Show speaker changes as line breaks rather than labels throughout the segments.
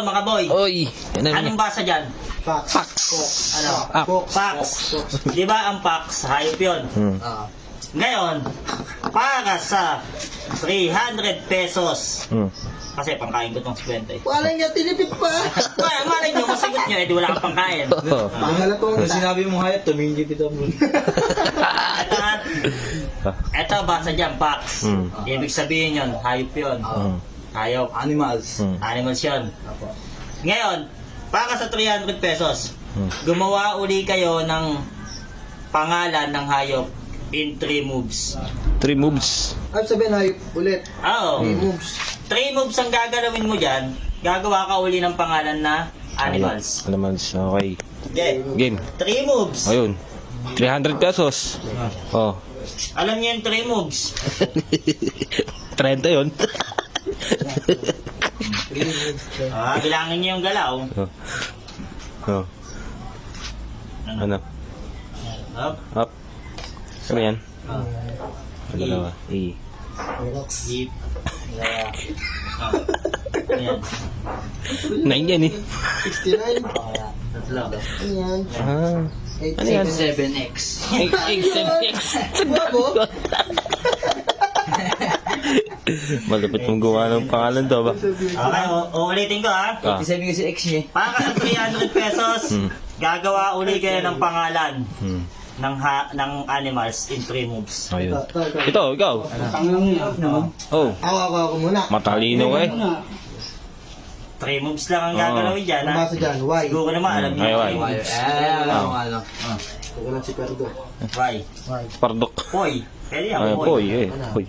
mga boy.
Oy.
Anong basa dyan?
Fox.
Fox.
Ano?
Fox.
Fox. Di ba ang fox, hayop yun? Ngayon, para sa 300 pesos, kasi pangkain ko itong 50 eh.
Wala niya, tinipid pa.
Malay nyo, masagot nyo, eh di wala kang pangkain.
Pangalat ko
Kung sinabi mo hayop, tumingin kita mo.
Ito, basa dyan, fox. Ibig sabihin yun, hayop yun. Hayop.
Animals.
Animals yun. Ngayon, para sa 300 pesos, gumawa uli kayo ng pangalan ng hayop in 3 moves.
3 moves.
Ay, sabihin hayop ulit.
Oo.
Moves.
3 moves ang gagalawin mo dyan, gagawa ka uli ng pangalan na animals.
Animals. Okay.
Okay.
Game.
3 moves.
Ayun. 300 pesos. Oh.
Alam niyo yung 3 moves.
30 yun.
Bilangin niyo yung galaw.
Oh. Ano?
Up.
Up. Ano yan? Dalawa. E.
Deep. Ayan.
9 yan eh.
69.
Tatlo.
Ano yan?
Ah. Ano yan?
7X.
X.
Babo.
Malupit mong gawa ng pangalan to ba?
Okay, uulitin ko ha.
Ah.
Sabi kasi X niya.
Para sa 300 pesos, gagawa uli kayo ng pangalan ng animals in 3 moves.
Ayun. Ito, ikaw. Oh.
Ako muna.
Matalino ka eh.
3 moves lang ang gagalawin dyan
Ang
ha.
basa dyan, Y.
Siguro naman alam niyo
Ay,
yung
why?
3 moves.
Ano.
Huwag lang si Perdo.
Why?
Pardok.
Poy. Pwede yan,
Ay,
poy.
poy eh. Poy.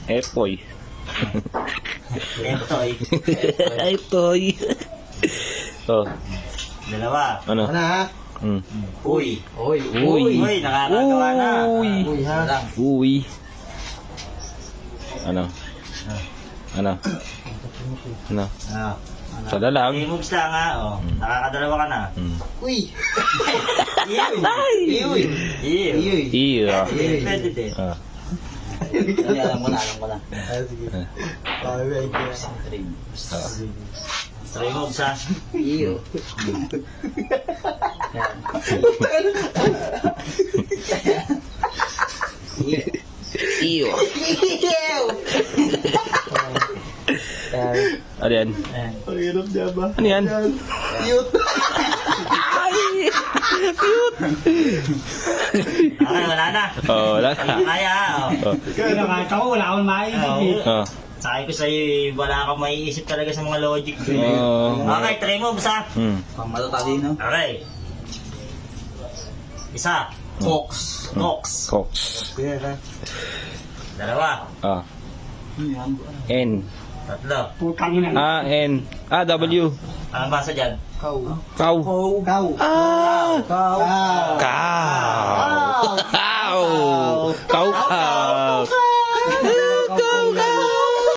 Eh, poy.
Ito eh.
Ay, poy. Oh.
Dalawa.
Ano?
Ano ha?
Uy.
Uy.
Uy, nakakatawa na.
Uy.
Uy ha?
Uy. Ano? Ano? Ano? Sada
3
lang.
moves lang ha. Oh. Nakakadalawa ka na.
Uy.
Iuy. Iuy.
Iya.
Pwede din.
Ah.
Alam ko na.
Sige. Bye, bye.
3 moves ha.
Iyo.
Iyo. Ano yan?
Ang hirap niya ba?
Ano yan?
Cute.
Okay, wala na.
Oh, wala na.
Kaya ha. Oh.
Kaya nakakita ko, wala akong maisip.
Oh.
Sabi ko sa'yo, wala kang maiisip talaga sa mga logic.
Oh.
Okay, 3 moves ha.
Pang matatalino.
Okay. Isa.
Fox.
Cox.
Cox.
Kaya ha?
Dalawa.
Ah. N.
Tatlo.
A, N. A, W.
Anong basa dyan?
Cow.
Cow.
Cow.
Ah!
Cow.